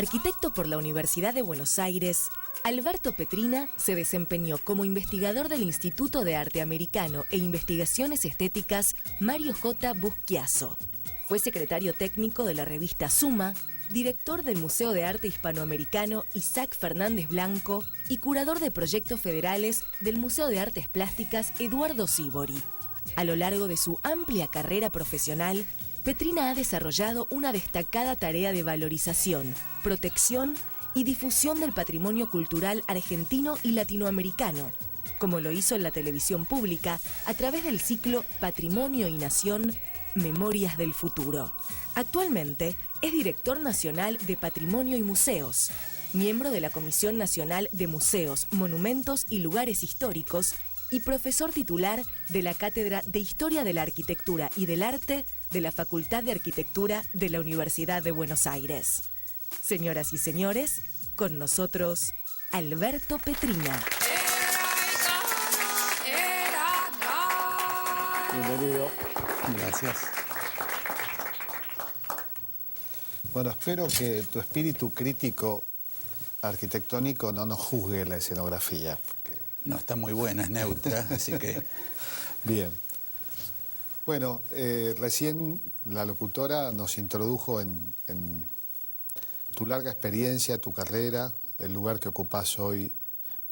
Arquitecto por la Universidad de Buenos Aires, Alberto Petrina se desempeñó como investigador del Instituto de Arte Americano e Investigaciones Estéticas Mario J. Busquiazo. Fue secretario técnico de la revista Suma, director del Museo de Arte Hispanoamericano Isaac Fernández Blanco y curador de proyectos federales del Museo de Artes Plásticas Eduardo Sívori. A lo largo de su amplia carrera profesional, Petrina ha desarrollado una destacada tarea de valorización, protección y difusión del patrimonio cultural argentino y latinoamericano, como lo hizo en la televisión pública a través del ciclo Patrimonio y Nación, Memorias del Futuro. Actualmente es director nacional de Patrimonio y Museos, miembro de la Comisión Nacional de Museos, Monumentos y Lugares Históricos y profesor titular de la Cátedra de Historia de la Arquitectura y del Arte de la Facultad de Arquitectura de la Universidad de Buenos Aires. Señoras y señores, con nosotros, Alberto Petrina. Bienvenido. Gracias. Bueno, espero que tu espíritu crítico arquitectónico no nos juzgue la escenografía. No, está muy buena, es neutra, así que... Bien. Bueno, recién la locutora nos introdujo en tu larga experiencia, tu carrera, el lugar que ocupás hoy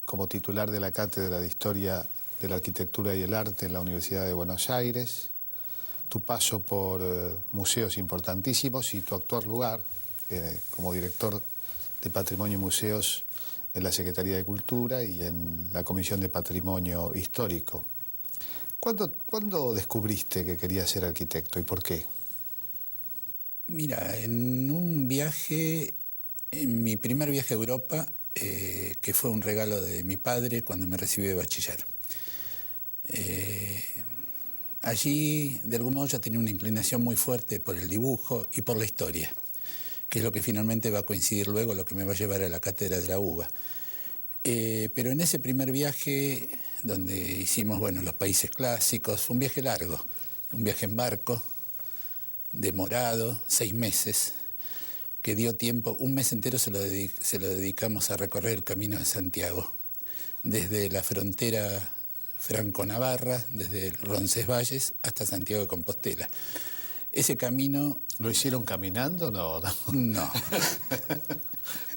como titular de la Cátedra de Historia de la Arquitectura y el Arte en la Universidad de Buenos Aires, tu paso por museos importantísimos y tu actual lugar como director de Patrimonio y Museos en la Secretaría de Cultura y en la Comisión de Patrimonio Histórico. ¿Cuándo descubriste que querías ser arquitecto y por qué? Mira, en un viaje, en mi primer viaje a Europa, que fue un regalo de mi padre cuando me recibí de bachiller. Allí, de algún modo, ya tenía una inclinación muy fuerte por el dibujo y por la historia, que es lo que finalmente va a coincidir luego, lo que me va a llevar a la cátedra de la UBA. Pero en ese primer viaje, donde hicimos, bueno, los países clásicos, un viaje largo, un viaje en barco, demorado, 6 meses, que dio tiempo, un mes entero se lo dedicamos a recorrer el Camino de Santiago, desde la frontera franco-navarra, desde Roncesvalles hasta Santiago de Compostela. Ese camino... ¿Lo hicieron caminando? No.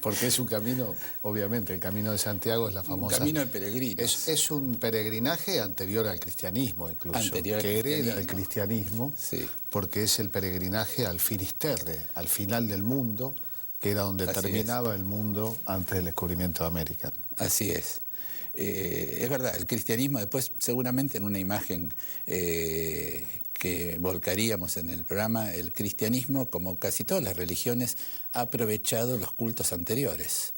Porque es un camino, obviamente, el Camino de Santiago es la famosa... Un camino de peregrinos. Es un peregrinaje anterior al cristianismo, incluso. Que hereda el cristianismo, sí. Porque es el peregrinaje al Finisterre, al final del mundo, que era donde terminaba el mundo antes del descubrimiento de América. Así es. Es verdad, el cristianismo después, seguramente en una imagen que volcaríamos en el programa, el cristianismo, como casi todas las religiones, ha aprovechado los cultos anteriores.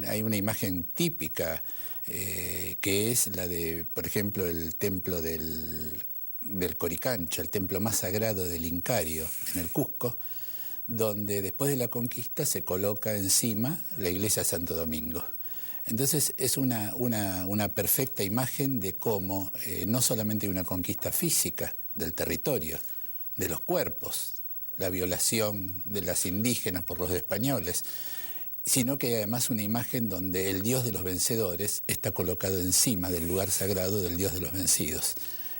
Hay una imagen típica que es la de, por ejemplo, el templo del Coricancha, el templo más sagrado del Incario, en el Cusco, donde después de la conquista se coloca encima la iglesia de Santo Domingo. Entonces es una perfecta imagen de cómo no solamente hay una conquista física del territorio, de los cuerpos, la violación de las indígenas por los españoles, sino que hay además una imagen donde el dios de los vencedores está colocado encima del lugar sagrado del dios de los vencidos.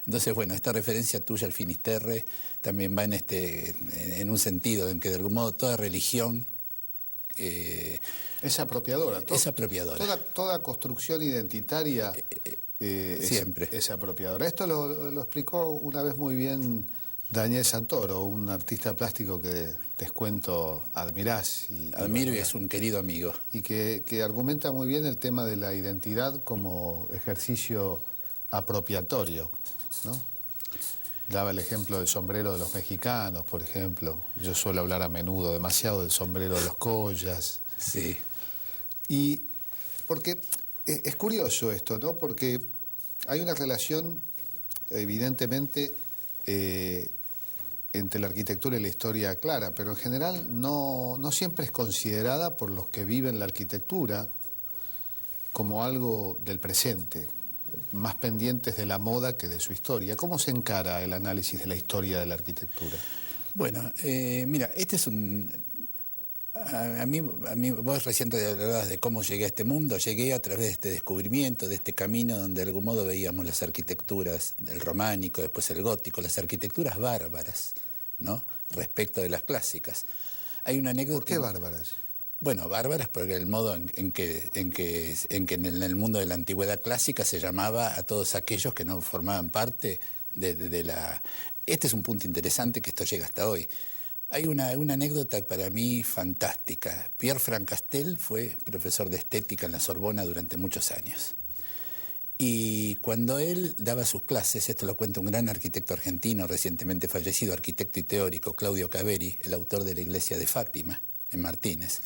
Entonces, bueno, esta referencia tuya al Finisterre también va en un sentido en que de algún modo toda religión... es apropiadora. Es apropiadora. Toda construcción identitaria siempre es apropiadora. Esto lo explicó una vez muy bien Daniel Santoro, un artista plástico que descuento admirás. Admiro y es un querido amigo. Y que argumenta muy bien el tema de la identidad como ejercicio apropiatorio, ¿no? Daba el ejemplo del sombrero de los mexicanos, por ejemplo. Yo suelo hablar a menudo demasiado del sombrero de los collas. Sí. Y porque es curioso esto, ¿no? Porque hay una relación, evidentemente, entre la arquitectura y la historia clara, pero en general no siempre es considerada por los que viven la arquitectura como algo del presente, más pendientes de la moda que de su historia. ¿Cómo se encara el análisis de la historia de la arquitectura? Bueno, mira, este es un... A mí, vos recién hablabas de cómo llegué a este mundo. Llegué a través de este descubrimiento, de este camino donde de algún modo veíamos las arquitecturas, el románico, después el gótico, las arquitecturas bárbaras, ¿no?, respecto de las clásicas. Hay una anécdota... ¿Por qué bárbaras? Bueno, bárbaras porque el modo en que en el mundo de la antigüedad clásica se llamaba a todos aquellos que no formaban parte de la... Este es un punto interesante que esto llega hasta hoy. Hay una anécdota para mí fantástica. Pierre Francastel fue profesor de estética en la Sorbona durante muchos años. Y cuando él daba sus clases, esto lo cuenta un gran arquitecto argentino, recientemente fallecido, arquitecto y teórico, Claudio Caveri, el autor de la iglesia de Fátima, en Martínez.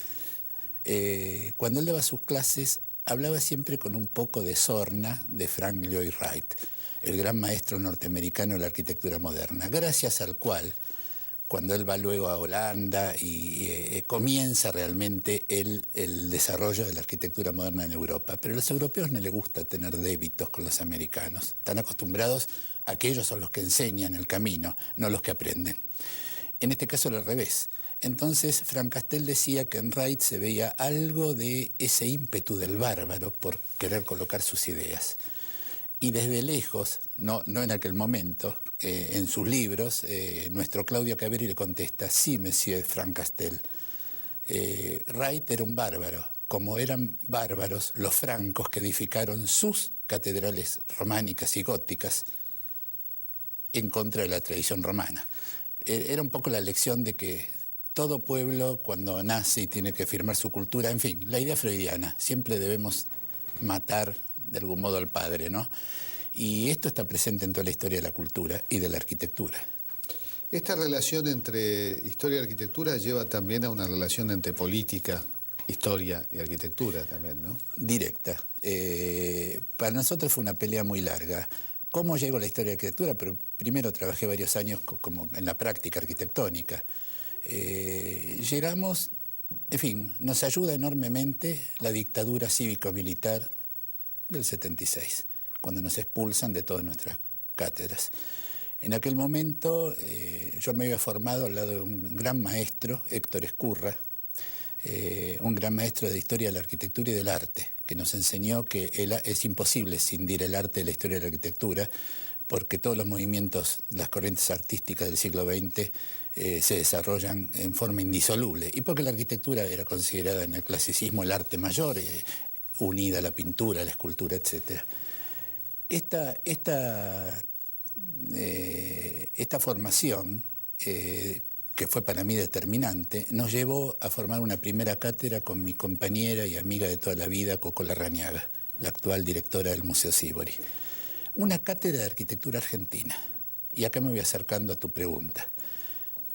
Cuando él daba sus clases, hablaba siempre con un poco de sorna de Frank Lloyd Wright, el gran maestro norteamericano de la arquitectura moderna, gracias al cual, cuando él va luego a Holanda y comienza realmente el desarrollo de la arquitectura moderna en Europa. Pero a los europeos no les gusta tener débitos con los americanos. Están acostumbrados a que ellos son los que enseñan el camino, no los que aprenden. En este caso era al revés. Entonces Francastel decía que en Wright se veía algo de ese ímpetu del bárbaro por querer colocar sus ideas. Y desde lejos, no en aquel momento, en sus libros, nuestro Claudio Caveri le contesta: sí, monsieur Francastel, Wright era un bárbaro, como eran bárbaros los francos que edificaron sus catedrales románicas y góticas en contra de la tradición romana. Era un poco la lección de que todo pueblo, cuando nace y tiene que firmar su cultura, en fin, la idea freudiana, siempre debemos matar de algún modo al padre, ¿no? Y esto está presente en toda la historia de la cultura y de la arquitectura. Esta relación entre historia y arquitectura lleva también a una relación entre política, historia y arquitectura también, ¿no? Directa. Para nosotros fue una pelea muy larga. ¿Cómo llegó a la historia de la arquitectura? Pero primero trabajé varios años como en la práctica arquitectónica. Llegamos, en fin, nos ayuda enormemente la dictadura cívico-militar del 76, cuando nos expulsan de todas nuestras cátedras. En aquel momento yo me había formado al lado de un gran maestro, Héctor Escurra, un gran maestro de historia de la arquitectura y del arte, que nos enseñó que es imposible escindir el arte de la historia de la arquitectura, porque todos los movimientos, las corrientes artísticas del siglo XX se desarrollan en forma indisoluble, y porque la arquitectura era considerada en el clasicismo el arte mayor, unida a la pintura, a la escultura, etc. Esta formación, que fue para mí determinante, nos llevó a formar una primera cátedra con mi compañera y amiga de toda la vida, Coco Larrañaga, la actual directora del Museo Sívori. Una cátedra de arquitectura argentina. Y acá me voy acercando a tu pregunta.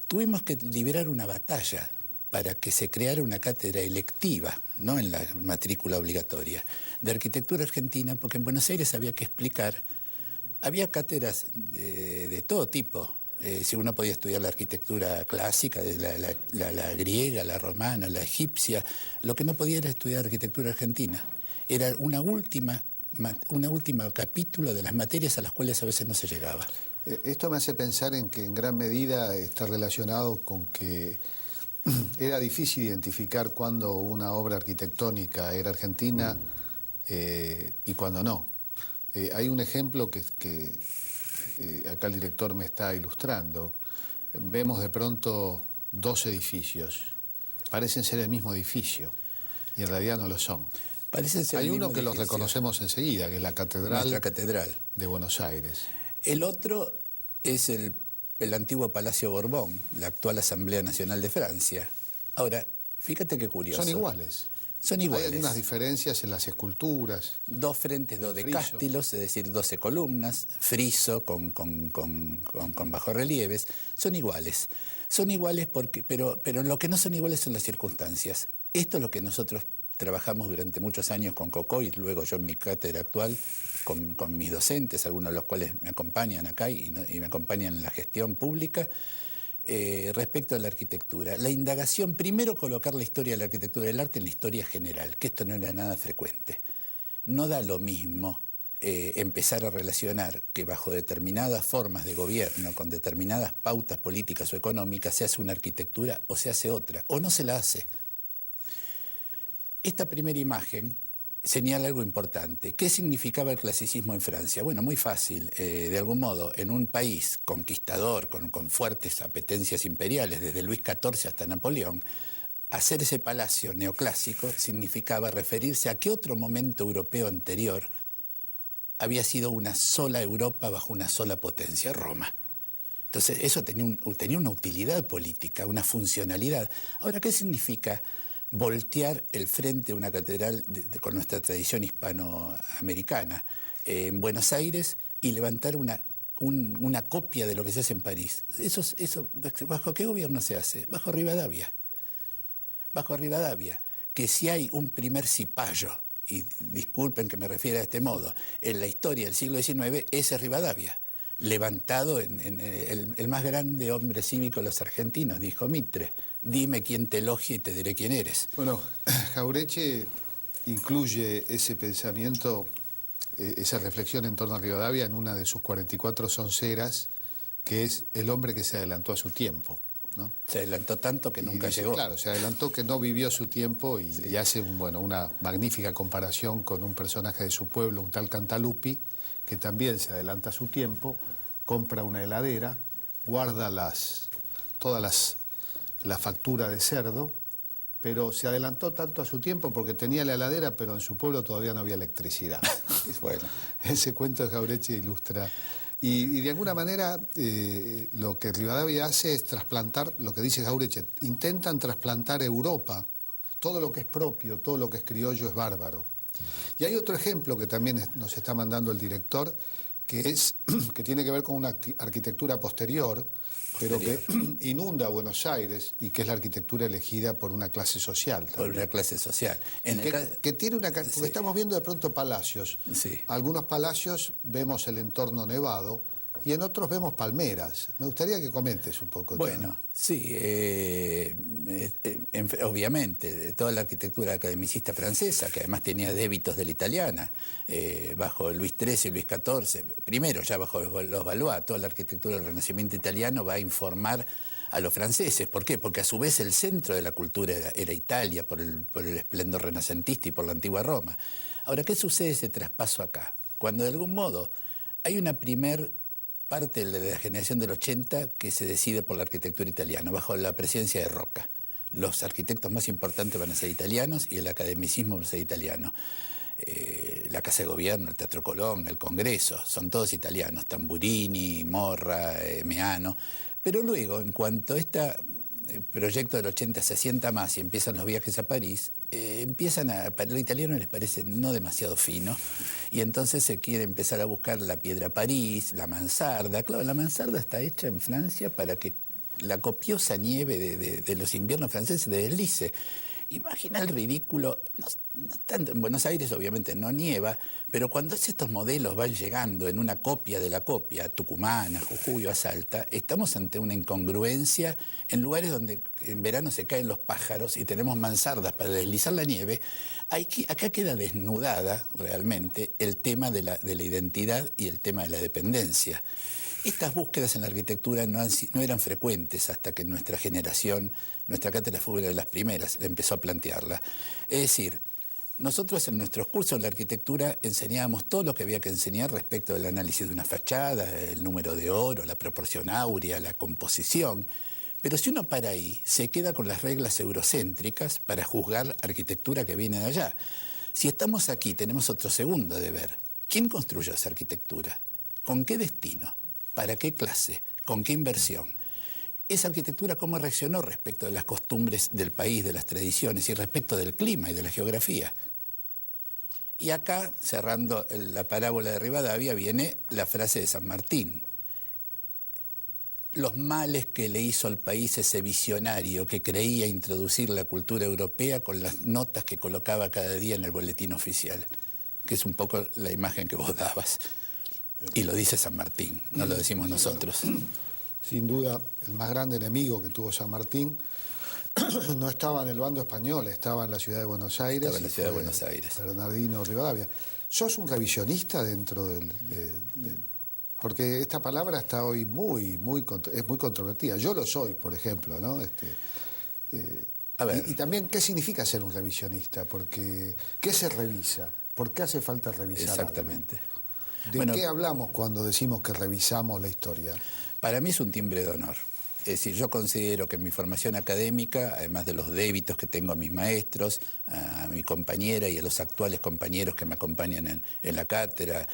Tuvimos que liberar una batalla para que se creara una cátedra electiva, no en la matrícula obligatoria, de arquitectura argentina, porque en Buenos Aires había que explicar, había cátedras de todo tipo. Si uno podía estudiar la arquitectura clásica, la griega, la romana, la egipcia, lo que no podía era estudiar arquitectura argentina. Era una última capítulo de las materias a las cuales a veces no se llegaba. Esto me hace pensar en que en gran medida está relacionado con que era difícil identificar cuándo una obra arquitectónica era argentina y cuándo no. Hay un ejemplo que acá el director me está ilustrando. Vemos de pronto dos edificios. Parecen ser el mismo edificio y en realidad no lo son. Hay uno que los reconocemos enseguida, que es la Nuestra catedral de Buenos Aires. El otro es el antiguo Palacio Borbón, la actual Asamblea Nacional de Francia. Ahora, fíjate qué curioso. Son iguales. Son iguales. Hay algunas diferencias en las esculturas. Dos frentes dodecástilos, es decir, 12 columnas, friso con bajorrelieves. Son iguales. Son iguales pero lo que no son iguales son las circunstancias. Esto es lo que nosotros trabajamos durante muchos años con Coco y luego yo en mi cátedra actual con mis docentes, algunos de los cuales me acompañan acá y me acompañan en la gestión pública, respecto a la arquitectura. La indagación, primero colocar la historia de la arquitectura y del arte en la historia general, que esto no era nada frecuente. No da lo mismo empezar a relacionar que bajo determinadas formas de gobierno, con determinadas pautas políticas o económicas, se hace una arquitectura o se hace otra, o no se la hace. Esta primera imagen señala algo importante. ¿Qué significaba el clasicismo en Francia? Bueno, muy fácil. De algún modo, en un país conquistador, con fuertes apetencias imperiales, desde Luis XIV hasta Napoleón, hacer ese palacio neoclásico significaba referirse a qué otro momento europeo anterior había sido una sola Europa bajo una sola potencia, Roma. Entonces, eso tenía una utilidad política, una funcionalidad. Ahora, ¿qué significa voltear el frente de una catedral con nuestra tradición hispanoamericana en Buenos Aires y levantar una copia de lo que se hace en París? Eso, ¿bajo qué gobierno se hace? Bajo Rivadavia. Bajo Rivadavia, que si hay un primer cipayo, y disculpen que me refiera de este modo, en la historia del siglo XIX, ese es Rivadavia, levantado en el más grande hombre cívico de los argentinos, dijo Mitre: dime quién te elogia y te diré quién eres. Bueno, Jauretche incluye ese pensamiento, esa reflexión en torno a Rivadavia en una de sus 44 sonceras, que es el hombre que se adelantó a su tiempo, ¿no? Se adelantó tanto que nunca llegó. Claro, se adelantó, que no vivió su tiempo y hace una magnífica comparación con un personaje de su pueblo, un tal Cantalupi, que también se adelanta a su tiempo, compra una heladera, guarda todas la factura de cerdo, pero se adelantó tanto a su tiempo porque tenía la heladera, pero en su pueblo todavía no había electricidad. Bueno, ese cuento de Jauretche ilustra. Y de alguna manera lo que Rivadavia hace es trasplantar, lo que dice Jauretche, intentan trasplantar Europa. Todo lo que es propio, todo lo que es criollo es bárbaro. Y hay otro ejemplo que también nos está mandando el director, que tiene que ver con una arquitectura posterior, pero que inunda Buenos Aires y que es la arquitectura elegida por una clase social también. Por una clase social. Que tiene porque estamos viendo de pronto palacios. Sí. Algunos palacios vemos el entorno nevado y en otros vemos palmeras. Me gustaría que comentes un poco. Bueno, sí, obviamente, toda la arquitectura academicista francesa, que además tenía débitos de la italiana, bajo Luis XIII y Luis XIV, primero ya bajo los Valois, toda la arquitectura del Renacimiento italiano va a informar a los franceses. ¿Por qué? Porque a su vez el centro de la cultura era Italia, por el esplendor renacentista y por la antigua Roma. Ahora, ¿qué sucede ese traspaso acá? Cuando de algún modo hay una parte de la generación del 80 que se decide por la arquitectura italiana, bajo la presidencia de Rocca. Los arquitectos más importantes van a ser italianos y el academicismo va a ser italiano. La Casa de Gobierno, el Teatro Colón, el Congreso, son todos italianos, Tamburini, Morra, Meano. Pero luego, en cuanto el proyecto del 80 se asienta más y empiezan los viajes a París, para los italianos les parece no demasiado fino, y entonces se quiere empezar a buscar la piedra París, la mansarda. Claro, la mansarda está hecha en Francia para que la copiosa nieve de los inviernos franceses se deslice. Imagina el ridículo, no tanto en Buenos Aires obviamente no nieva, pero cuando estos modelos van llegando en una copia de la copia, Tucumán, a Jujuy o a Salta, estamos ante una incongruencia en lugares donde en verano se caen los pájaros y tenemos mansardas para deslizar la nieve. Acá queda desnudada realmente el tema de la identidad y el tema de la dependencia. Estas búsquedas en la arquitectura no eran frecuentes hasta que nuestra generación, nuestra cátedra fue una de las primeras, empezó a plantearla. Es decir, nosotros en nuestros cursos de la arquitectura enseñábamos todo lo que había que enseñar respecto del análisis de una fachada, el número de oro, la proporción áurea, la composición. Pero si uno para ahí, se queda con las reglas eurocéntricas para juzgar arquitectura que viene de allá. Si estamos aquí, tenemos otro segundo deber. ¿Quién construyó esa arquitectura? ¿Con qué destino? ¿Para qué clase? ¿Con qué inversión? Esa arquitectura, ¿cómo reaccionó respecto de las costumbres del país, de las tradiciones y respecto del clima y de la geografía? Y acá, cerrando la parábola de Rivadavia, viene la frase de San Martín. Los males que le hizo al país ese visionario que creía introducir la cultura europea con las notas que colocaba cada día en el boletín oficial, que es un poco la imagen que vos dabas. Y lo dice San Martín, no lo decimos nosotros. Sin duda, el más grande enemigo que tuvo San Martín no estaba en el bando español, estaba en la ciudad de Buenos Aires. Estaba en la ciudad de Buenos Aires. Bernardino Rivadavia. ¿Sos un revisionista dentro porque esta palabra está hoy es muy controvertida. Yo lo soy, por ejemplo, ¿no? A ver. Y también, ¿qué significa ser un revisionista? Porque, ¿qué se revisa? ¿Por qué hace falta revisar Exactamente. algo? ¿De qué hablamos cuando decimos que revisamos la historia? Para mí es un timbre de honor. Es decir, yo considero que mi formación académica, además de los débitos que tengo a mis maestros, a mi compañera y a los actuales compañeros que me acompañan en la cátedra,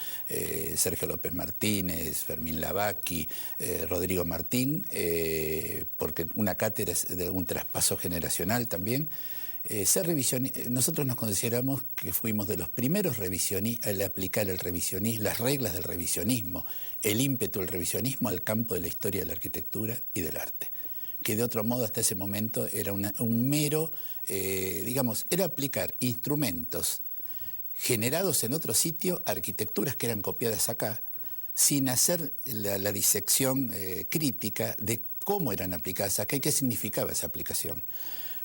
Sergio López Martínez, Fermín Lavacchi, Rodrigo Martín, porque una cátedra es de un traspaso generacional también. Nosotros nos consideramos que fuimos de los primeros revisionistas al aplicar el revisionismo, las reglas del revisionismo, el ímpetu del revisionismo al campo de la historia de la arquitectura y del arte, que de otro modo hasta ese momento era un mero, era aplicar instrumentos generados en otro sitio, arquitecturas que eran copiadas acá, sin hacer la disección crítica de cómo eran aplicadas acá y qué significaba esa aplicación.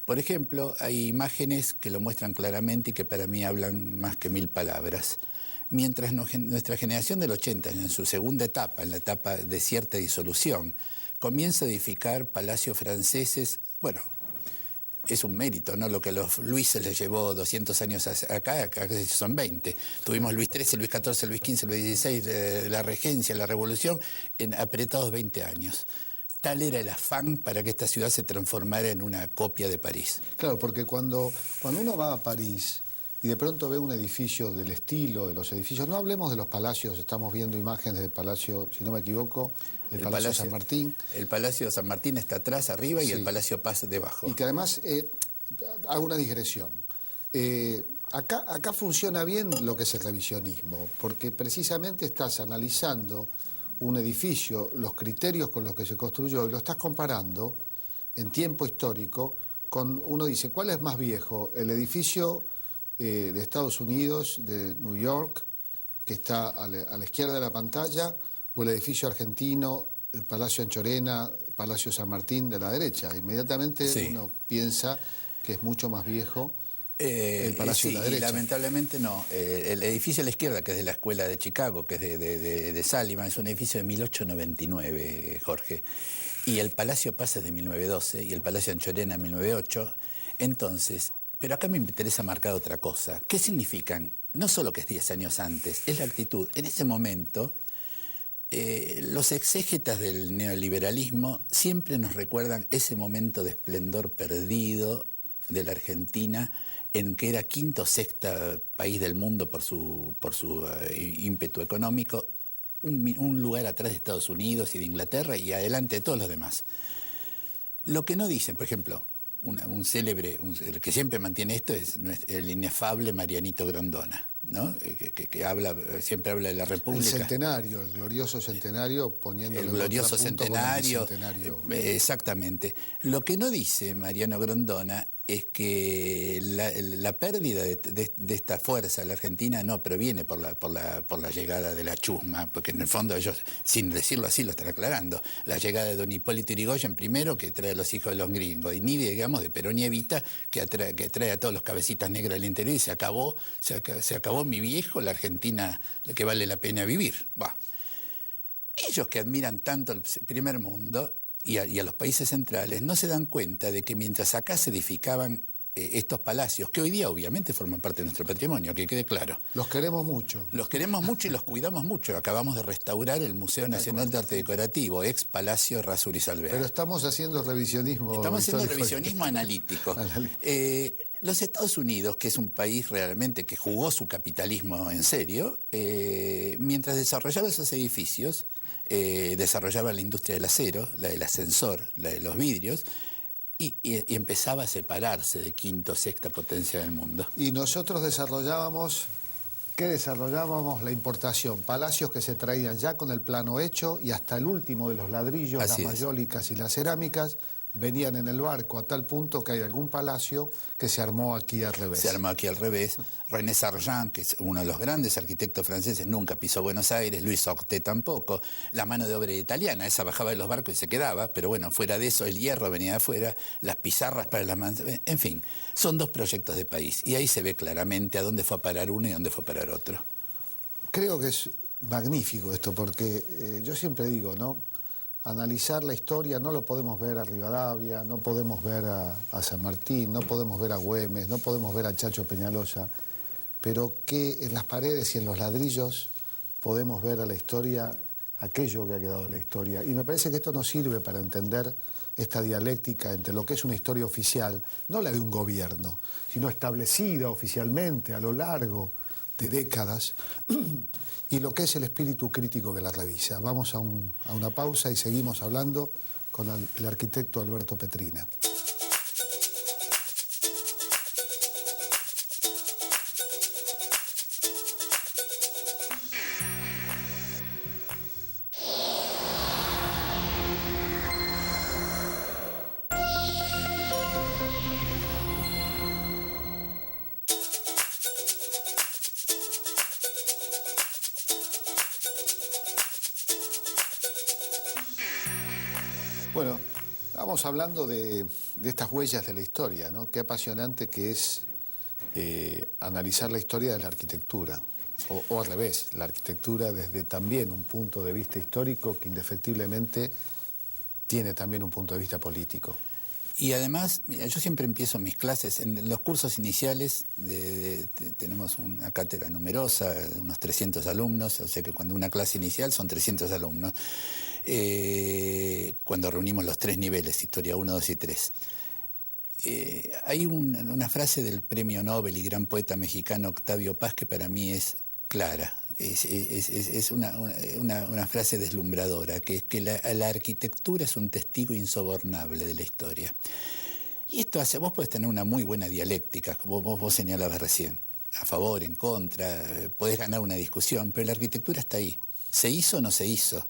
Por ejemplo, hay imágenes que lo muestran claramente y que para mí hablan más que 1000 palabras. Mientras nuestra generación del 80, en su segunda etapa, en la etapa de cierta disolución, comienza a edificar palacios franceses, bueno, es un mérito, ¿no? Lo que a los Luises les llevó 200 años acá son 20. Tuvimos Luis XIII, Luis XIV, Luis XV, Luis XVI, la regencia, la revolución, en apretados 20 años. Tal era el afán para que esta ciudad se transformara en una copia de París. Claro, porque cuando uno va a París y de pronto ve un edificio del estilo de los edificios, no hablemos de los palacios, estamos viendo imágenes del Palacio, si no me equivoco, el Palacio San Martín. El Palacio San Martín está atrás, arriba, y el Palacio Paz debajo. Y que además, hago una digresión. Acá funciona bien lo que es el revisionismo, porque precisamente estás analizando un edificio, los criterios con los que se construyó, y lo estás comparando en tiempo histórico con, uno dice, ¿cuál es más viejo? ¿El edificio de Estados Unidos, de New York, que está a la izquierda de la pantalla, o el edificio argentino, el Palacio Anchorena, Palacio San Martín, de la derecha? Inmediatamente uno piensa que es mucho más viejo el Palacio de la derecha. Y lamentablemente no. El edificio a la izquierda, que es de la Escuela de Chicago, que es de Sullivan, es un edificio de 1899, Jorge. Y el Palacio Paz es de 1912 y el Palacio Anchorena 1908. Entonces, pero acá me interesa marcar otra cosa. ¿Qué significan? No solo que es 10 años antes, es la actitud. En ese momento, los exégetas del neoliberalismo siempre nos recuerdan ese momento de esplendor perdido de la Argentina, en que era quinto o sexta país del mundo por su ímpetu económico, un lugar atrás de Estados Unidos y de Inglaterra y adelante de todos los demás. Lo que no dicen, por ejemplo, un célebre, el que siempre mantiene esto es el inefable Marianito Grondona, ¿no? Que siempre habla de la República. El centenario, el glorioso centenario, poniendo el glorioso centenario. Exactamente. Lo que no dice Mariano Grondona es que la pérdida de esta fuerza de la Argentina no proviene por la llegada de la chusma, porque en el fondo ellos, sin decirlo así, lo están aclarando. La llegada de don Hipólito Yrigoyen primero, que trae a los hijos de los gringos, y ni digamos de Perón y Evita, que trae a todos los cabecitas negras del interior, y se acabó mi viejo, la Argentina que vale la pena vivir. Bah. Ellos que admiran tanto el primer mundo y a los países centrales, no se dan cuenta de que mientras acá se edificaban estos palacios, que hoy día obviamente forman parte de nuestro patrimonio, que quede claro. Los queremos mucho. Los queremos mucho y los cuidamos mucho. Acabamos de restaurar el Museo Nacional de Arte Decorativo, ex Palacio Errázuriz Alvear. Pero estamos haciendo revisionismo. Estamos haciendo revisionismo analítico. Los Estados Unidos, que es un país realmente que jugó su capitalismo en serio, mientras desarrollaba esos edificios, desarrollaba la industria del acero, la del ascensor, la de los vidrios, y empezaba a separarse de quinta o sexta potencia del mundo. Y nosotros desarrollábamos la importación, palacios que se traían ya con el plano hecho y hasta el último de los ladrillos, las mayólicas y las cerámicas, venían en el barco a tal punto que hay algún palacio que se armó aquí al revés. Se armó aquí al revés. René Sargent, que es uno de los grandes arquitectos franceses, nunca pisó Buenos Aires, Luis Horté tampoco. La mano de obra italiana, esa bajaba de los barcos y se quedaba, pero bueno, fuera de eso el hierro venía de afuera, las pizarras para las manzanas, en fin, son dos proyectos de país y ahí se ve claramente a dónde fue a parar uno y a dónde fue a parar otro. Creo que es magnífico esto, porque yo siempre digo, ¿no? Analizar la historia no lo podemos ver a Rivadavia, no podemos ver a San Martín, no podemos ver a Güemes, no podemos ver a Chacho Peñalosa, pero que en las paredes y en los ladrillos podemos ver a la historia aquello que ha quedado de la historia. Y me parece que esto nos sirve para entender esta dialéctica entre lo que es una historia oficial, no la de un gobierno, sino establecida oficialmente a lo largo de décadas, y lo que es el espíritu crítico que la revisa. Vamos a una pausa y seguimos hablando con el arquitecto Alberto Petrina. Bueno, estamos hablando de estas huellas de la historia, ¿no? Qué apasionante que es analizar la historia de la arquitectura, o al revés, la arquitectura desde también un punto de vista histórico que indefectiblemente tiene también un punto de vista político. Y además, mira, yo siempre empiezo mis clases, en los cursos iniciales tenemos una cátedra numerosa, unos 300 alumnos, o sea que cuando una clase inicial son 300 alumnos, cuando reunimos los tres niveles, historia 1, 2 y 3. Hay una frase del premio Nobel y gran poeta mexicano Octavio Paz que para mí es clara, es una frase deslumbradora, que es que la arquitectura es un testigo insobornable de la historia. Y esto hace, vos podés tener una muy buena dialéctica, como vos señalabas recién, a favor, en contra, podés ganar una discusión, pero la arquitectura está ahí. ¿Se hizo o no se hizo?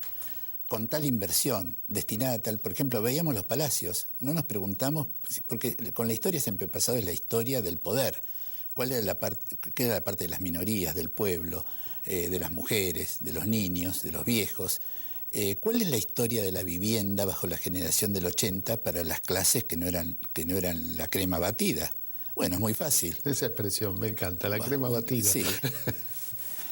Con tal inversión, destinada a tal... Por ejemplo, veíamos los palacios, no nos preguntamos, porque con la historia siempre pasado es la historia del poder. ¿Qué era la parte de las minorías, del pueblo, de las mujeres, de los niños, de los viejos? ¿Cuál es la historia de la vivienda bajo la generación del 80 para las clases que no eran la crema batida? Bueno, es muy fácil. Esa expresión me encanta, la crema batida. Sí.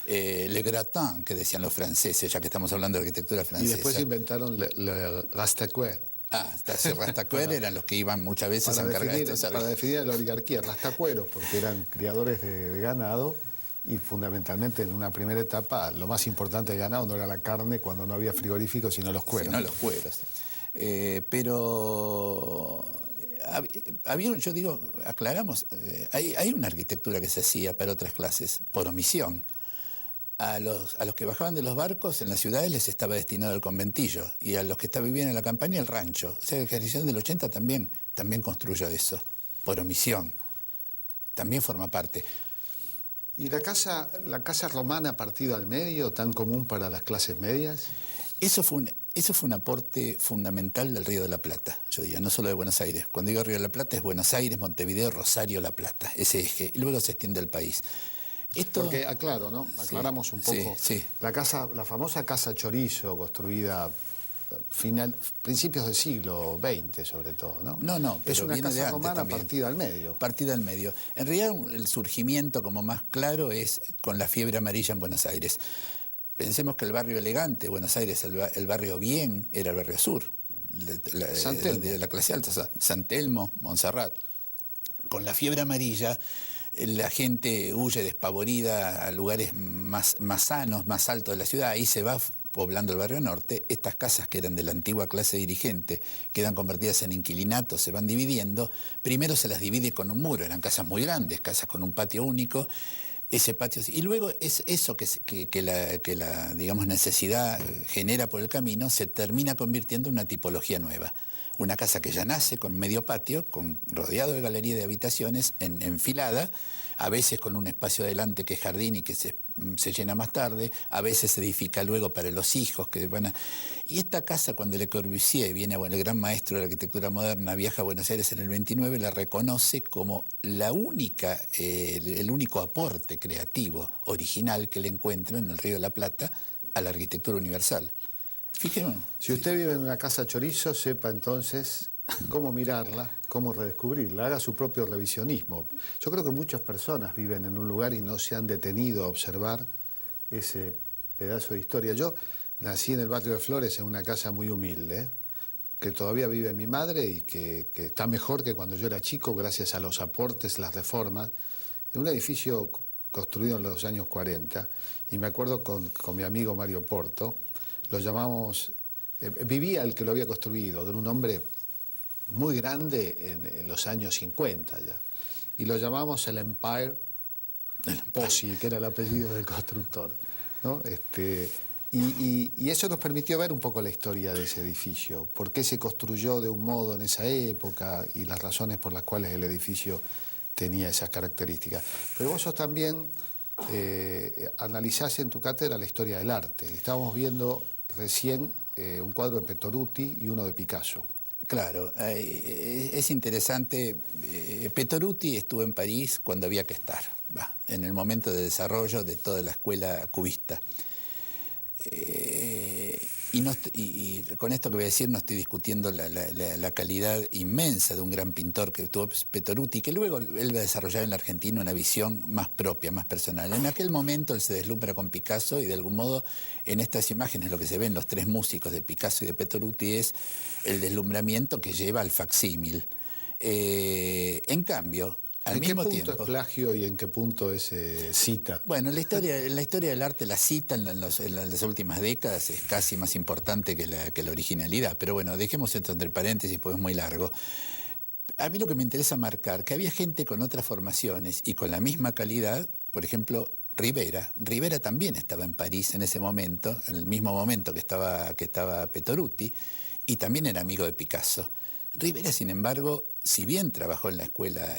Le gratin, que decían los franceses, ya que estamos hablando de arquitectura francesa. Y después inventaron le rastaquouère. Rastaquouère eran los que iban muchas veces a encargar esto. Para definir a la oligarquía, rastacueros, porque eran criadores de ganado, y fundamentalmente en una primera etapa lo más importante del ganado no era la carne cuando no había frigoríficos, sino los cueros. Sino los cueros. Pero había, yo digo, aclaramos, hay una arquitectura que se hacía para otras clases, por omisión. A los que bajaban de los barcos en las ciudades les estaba destinado el conventillo, y a los que vivían en la campaña el rancho. O sea, la generación del 80 también construyó eso, por omisión. También forma parte. ¿Y la casa romana partida al medio, tan común para las clases medias? Eso fue un aporte fundamental del Río de la Plata, yo diría, no solo de Buenos Aires. Cuando digo Río de la Plata es Buenos Aires, Montevideo, Rosario, La Plata, ese eje, y luego se extiende al país. Porque, aclaro, ¿no? Aclaramos un poco. Sí. La famosa Casa Chorizo, construida principios del siglo XX, sobre todo, ¿no? No, pero es una viene de casa antes romana también. partida al medio. Partida al medio. En realidad, el surgimiento como más claro es con la fiebre amarilla en Buenos Aires. Pensemos que el barrio elegante de Buenos Aires, el barrio bien, era el barrio sur. San Telmo. De la clase alta, o sea, San Telmo, Montserrat. Con la fiebre amarilla, la gente huye despavorida a lugares más sanos, más altos de la ciudad. Ahí se va poblando el barrio norte. Estas casas que eran de la antigua clase dirigente quedan convertidas en inquilinatos, se van dividiendo. Primero se las divide con un muro, eran casas muy grandes, casas con un patio único. Ese patio, y luego es eso que la digamos, necesidad genera por el camino, se termina convirtiendo en una tipología nueva. Una casa que ya nace con medio patio, rodeado de galería de habitaciones, enfilada, a veces con un espacio adelante que es jardín y que se se llena más tarde, a veces se edifica luego para los hijos que van a... Y esta casa, cuando Le Corbusier viene, bueno, el gran maestro de la arquitectura moderna, viaja a Buenos Aires en el 29, la reconoce como la única, el único aporte creativo original que le encuentra en el Río de la Plata a la arquitectura universal. Fíjense. Si usted vive en una casa chorizo, sepa entonces cómo mirarla, cómo redescubrirla, haga su propio revisionismo. Yo creo que muchas personas viven en un lugar y no se han detenido a observar ese pedazo de historia. Yo nací en el barrio de Flores, en una casa muy humilde, que todavía vive mi madre y que está mejor que cuando yo era chico, gracias a los aportes, las reformas, en un edificio construido en los años 40, y me acuerdo con mi amigo Mario Porto, lo llamamos, vivía el que lo había construido, de un hombre muy grande en los años 50 ya, y lo llamamos el Empire Pozzi, que era el apellido del constructor, ¿no? Y eso nos permitió ver un poco la historia de ese edificio, por qué se construyó de un modo en esa época y las razones por las cuales el edificio tenía esas características. Pero vos sos también, analizás en tu cátedra la historia del arte. Estábamos viendo recién un cuadro de Petoruti y uno de Picasso. Claro, es interesante. Petoruti estuvo en París cuando había que estar, en el momento de desarrollo de toda la escuela cubista. Y con esto que voy a decir no estoy discutiendo la calidad inmensa de un gran pintor que tuvo Petoruti, que luego él va a desarrollar en la Argentina una visión más propia, más personal. En aquel momento él se deslumbra con Picasso y de algún modo en estas imágenes lo que se ven los tres músicos de Picasso y de Petoruti es el deslumbramiento que lleva al facsímil. En cambio, al mismo tiempo, ¿en qué punto es plagio y en qué punto es cita? Bueno, la historia del arte, la cita en las últimas décadas es casi más importante que la originalidad. Pero bueno, dejemos esto entre paréntesis, porque es muy largo. A mí lo que me interesa marcar, que había gente con otras formaciones y con la misma calidad, por ejemplo, Rivera. Rivera también estaba en París en ese momento, en el mismo momento que estaba Petoruti, y también era amigo de Picasso. Rivera, sin embargo, si bien trabajó en la escuela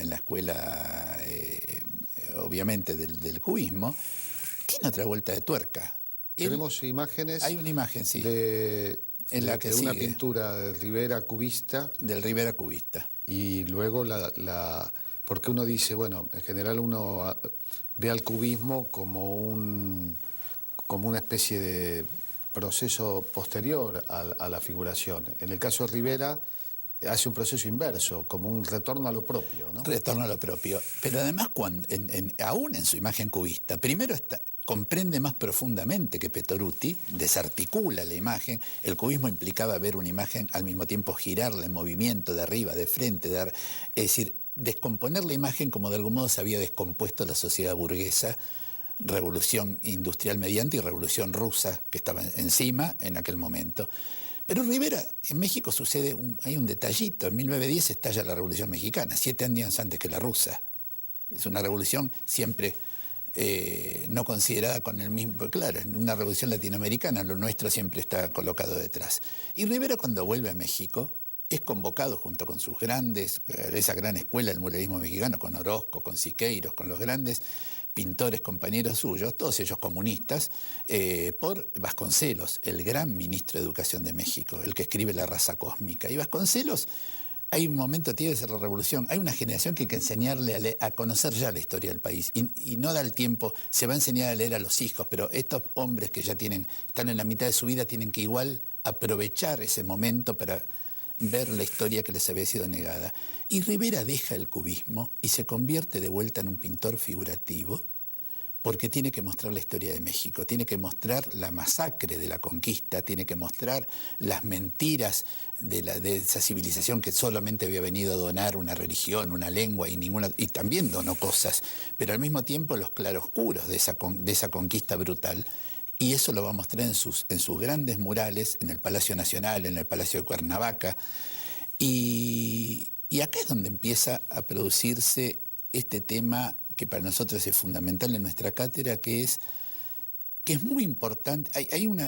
obviamente del cubismo, tiene otra vuelta de tuerca. Tenemos imágenes. Hay una imagen, sí. De una pintura de Rivera cubista. Del Rivera cubista. Y luego porque uno dice, bueno, en general uno ve al cubismo como una especie de proceso posterior a la figuración. En el caso de Rivera hace un proceso inverso, como un retorno a lo propio, ¿no? Retorno a lo propio. Pero además, aún en su imagen cubista, primero comprende más profundamente que Petoruti, desarticula la imagen. El cubismo implicaba ver una imagen, al mismo tiempo girarla en movimiento, de arriba, de frente, es decir, descomponer la imagen como de algún modo se había descompuesto la sociedad burguesa, revolución industrial mediante y revolución rusa que estaba encima en aquel momento. Pero Rivera, en México hay un detallito, en 1910 estalla la Revolución Mexicana, 7 años antes que la rusa. Es una revolución siempre no considerada con el mismo, claro, en una revolución latinoamericana lo nuestro siempre está colocado detrás. Y Rivera cuando vuelve a México es convocado junto con sus esa gran escuela del muralismo mexicano, con Orozco, con Siqueiros, con los grandes pintores compañeros suyos, todos ellos comunistas, por Vasconcelos, el gran ministro de Educación de México, el que escribe La raza cósmica. Y Vasconcelos, hay un momento, tiene que ser la revolución, hay una generación que hay que enseñarle a conocer ya la historia del país, y no da el tiempo, se va a enseñar a leer a los hijos, pero estos hombres que ya están en la mitad de su vida tienen que igual aprovechar ese momento para ver la historia que les había sido negada. Y Rivera deja el cubismo y se convierte de vuelta en un pintor figurativo porque tiene que mostrar la historia de México, tiene que mostrar la masacre de la conquista, tiene que mostrar las mentiras de esa civilización que solamente había venido a donar una religión, una lengua y también donó cosas, pero al mismo tiempo los claroscuros de esa conquista brutal. Y eso lo va a mostrar en sus grandes murales, en el Palacio Nacional, en el Palacio de Cuernavaca. Y acá es donde empieza a producirse este tema que para nosotros es fundamental en nuestra cátedra, que es muy importante. Hay un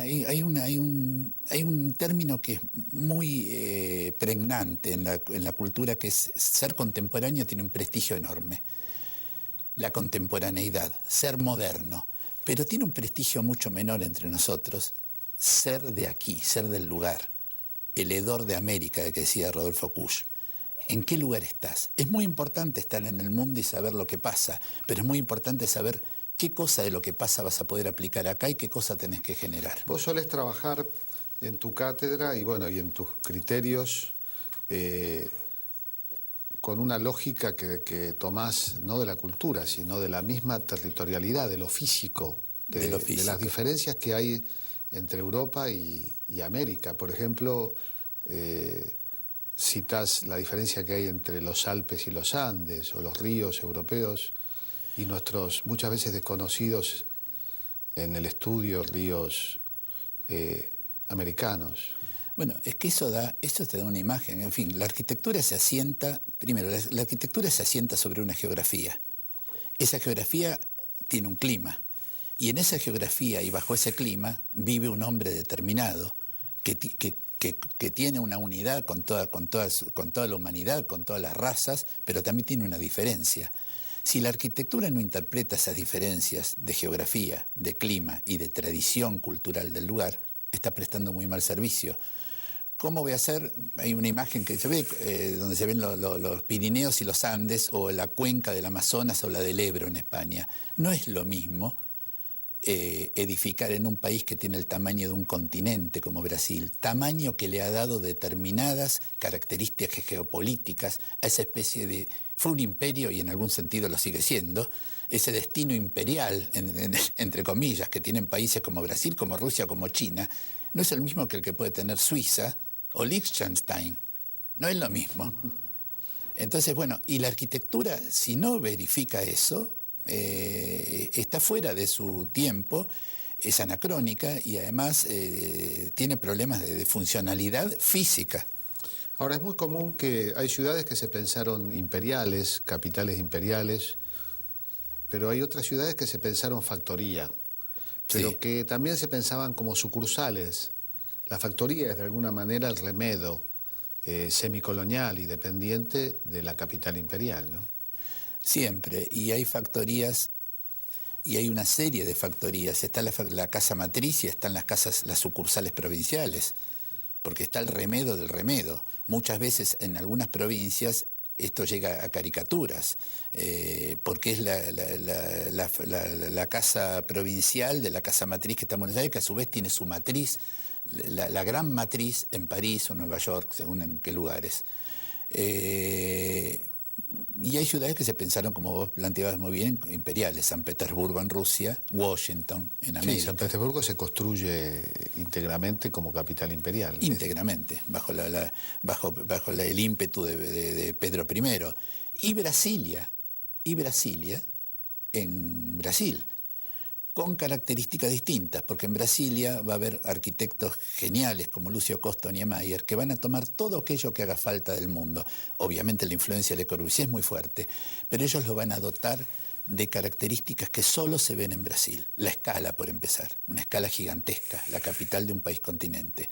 término que es muy pregnante en la cultura, que es ser contemporáneo tiene un prestigio enorme. La contemporaneidad, ser moderno. Pero tiene un prestigio mucho menor entre nosotros ser de aquí, ser del lugar. El hedor de América, que decía Rodolfo Kusch. ¿En qué lugar estás? Es muy importante estar en el mundo y saber lo que pasa, pero es muy importante saber qué cosa de lo que pasa vas a poder aplicar acá y qué cosa tenés que generar. Vos solés trabajar en tu cátedra y bueno, y en tus criterios con una lógica que tomás no de la cultura, sino de la misma territorialidad, de lo físico, de las diferencias que hay entre Europa y América. Por ejemplo, citas la diferencia que hay entre los Alpes y los Andes, o los ríos europeos y nuestros muchas veces desconocidos en el estudio ríos americanos. Bueno, es que eso te da una imagen. En fin, la arquitectura se asienta, primero, la arquitectura se asienta sobre una geografía. Esa geografía tiene un clima. Y en esa geografía y bajo ese clima vive un hombre determinado que tiene una unidad con toda la humanidad, con todas las razas, pero también tiene una diferencia. Si la arquitectura no interpreta esas diferencias de geografía, de clima y de tradición cultural del lugar, está prestando muy mal servicio. ¿Cómo voy a hacer? Hay una imagen que se ve donde se ven los Pirineos y los Andes, o la cuenca del Amazonas o la del Ebro en España. No es lo mismo edificar en un país que tiene el tamaño de un continente como Brasil, tamaño que le ha dado determinadas características geopolíticas a esa especie de... Fue un imperio, y en algún sentido lo sigue siendo, ese destino imperial, entre comillas, que tienen países como Brasil, como Rusia, como China, no es el mismo que el que puede tener Suiza o Liechtenstein. No es lo mismo. Entonces, bueno, y la arquitectura, si no verifica eso, está fuera de su tiempo, es anacrónica y además tiene problemas de funcionalidad física. Ahora, es muy común que hay ciudades que se pensaron imperiales, capitales imperiales, pero hay otras ciudades que se pensaron factoría, pero sí, que también se pensaban como sucursales. La factoría es de alguna manera el remedo semicolonial y dependiente de la capital imperial, ¿no? Siempre, y hay factorías, y hay una serie de factorías. Está la casa matriz y están las sucursales provinciales, porque está el remedo del remedo. Muchas veces en algunas provincias esto llega a caricaturas, porque es la casa provincial de la casa matriz que está en Buenos Aires, que a su vez tiene su matriz, la gran matriz en París o Nueva York, según en qué lugares. Y hay ciudades que se pensaron, como vos planteabas muy bien, imperiales. San Petersburgo en Rusia, Washington en América. Sí, San Petersburgo se construye íntegramente como capital imperial. Íntegramente, bajo el ímpetu de Pedro I. Y Brasilia en Brasil, con características distintas, porque en Brasilia va a haber arquitectos geniales como Lúcio Costa o Niemeyer que van a tomar todo aquello que haga falta del mundo. Obviamente la influencia de Le Corbusier es muy fuerte, pero ellos lo van a dotar de características que solo se ven en Brasil. La escala, por empezar, una escala gigantesca, la capital de un país continente.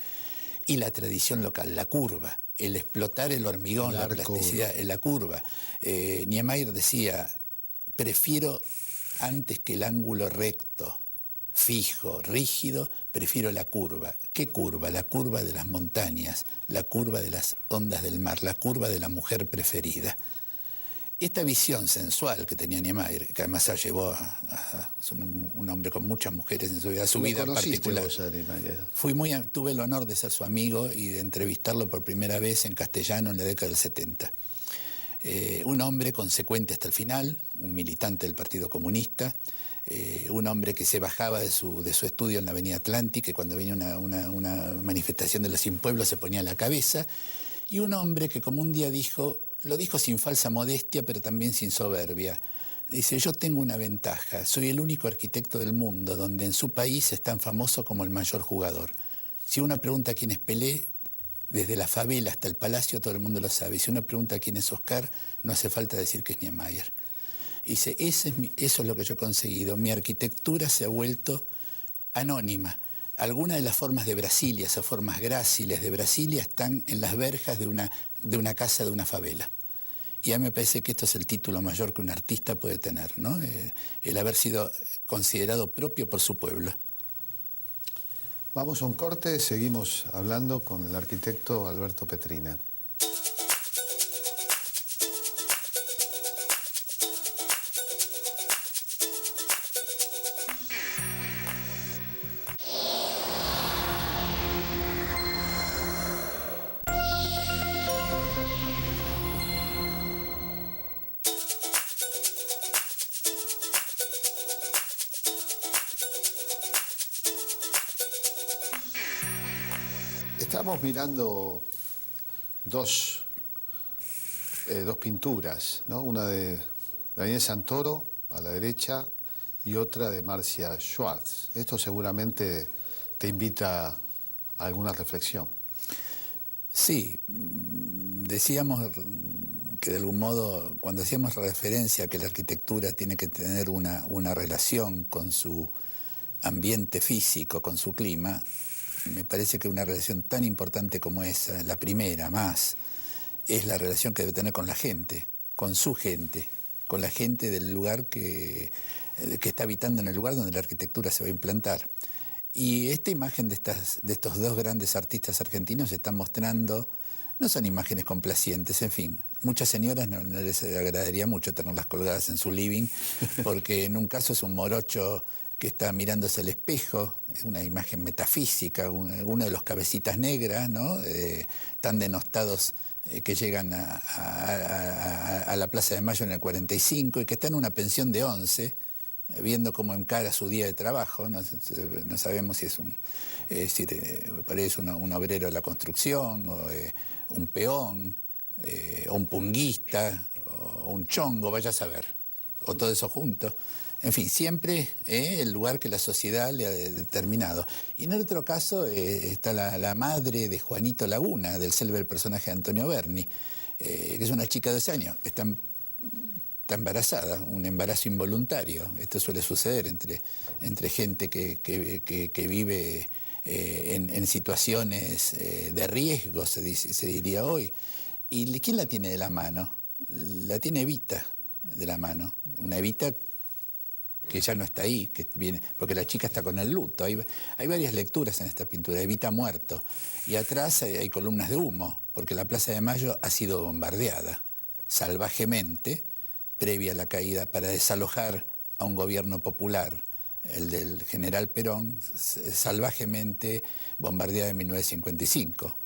Y la tradición local, la curva, el explotar el hormigón, la plasticidad, la curva. Niemeyer decía, prefiero... Antes que el ángulo recto, fijo, rígido, prefiero la curva. ¿Qué curva? La curva de las montañas, la curva de las ondas del mar, la curva de la mujer preferida. Esta visión sensual que tenía Niemeyer, que además se llevó a un hombre con muchas mujeres en su vida particular. Tuve el honor de ser su amigo y de entrevistarlo por primera vez en castellano en la década del 70. Un hombre consecuente hasta el final, un militante del Partido Comunista, un hombre que se bajaba de su estudio en la Avenida Atlántica y cuando venía una manifestación de los Sin Pueblos se ponía la cabeza, y un hombre que como un día lo dijo sin falsa modestia pero también sin soberbia, dice, yo tengo una ventaja, soy el único arquitecto del mundo donde en su país es tan famoso como el mayor jugador. Si uno pregunta quién es Pelé, desde la favela hasta el palacio todo el mundo lo sabe. Y si uno pregunta quién es Oscar, no hace falta decir que es Niemeyer. Dice, eso es lo que yo he conseguido. Mi arquitectura se ha vuelto anónima. Algunas de las formas de Brasilia, esas formas gráciles de Brasilia, están en las verjas de una casa de una favela. Y a mí me parece que esto es el título mayor que un artista puede tener, ¿no? El haber sido considerado propio por su pueblo. Vamos a un corte, seguimos hablando con el arquitecto Alberto Petrina. Estamos mirando dos pinturas, ¿no? Una de Daniel Santoro a la derecha y otra de Marcia Schwartz. Esto seguramente te invita a alguna reflexión. Sí, decíamos que de algún modo, cuando hacíamos referencia a que la arquitectura tiene que tener una relación con su ambiente físico, con su clima, me parece que una relación tan importante como esa, la primera más, es la relación que debe tener con la gente, con su gente, con la gente del lugar que está habitando en el lugar donde la arquitectura se va a implantar. Y esta imagen de estos dos grandes artistas argentinos están mostrando, no son imágenes complacientes, en fin. Muchas señoras no les agradaría mucho tenerlas colgadas en su living, porque en un caso es un morocho que está mirándose al espejo, es una imagen metafísica, uno de los cabecitas negras, ¿no? Tan denostados que llegan a la Plaza de Mayo en el 45 y que está en una pensión de 11, viendo cómo encara su día de trabajo. No sabemos si parece un obrero de la construcción, o un peón, o un punguista, o un chongo, vaya a saber, o todo eso junto. En fin, siempre el lugar que la sociedad le ha determinado. Y en el otro caso está la madre de Juanito Laguna, del célebre personaje de Antonio Berni, que es una chica de 12 años. Está embarazada, un embarazo involuntario. Esto suele suceder entre gente que vive en situaciones de riesgo, se diría hoy. ¿Y quién la tiene de la mano? La tiene Evita de la mano. Una Evita que ya no está ahí, que viene, porque la chica está con el luto. Hay varias lecturas en esta pintura. Evita muerto. Y atrás hay columnas de humo, porque la Plaza de Mayo ha sido bombardeada salvajemente, previa a la caída, para desalojar a un gobierno popular, el del general Perón, salvajemente bombardeada en 1955.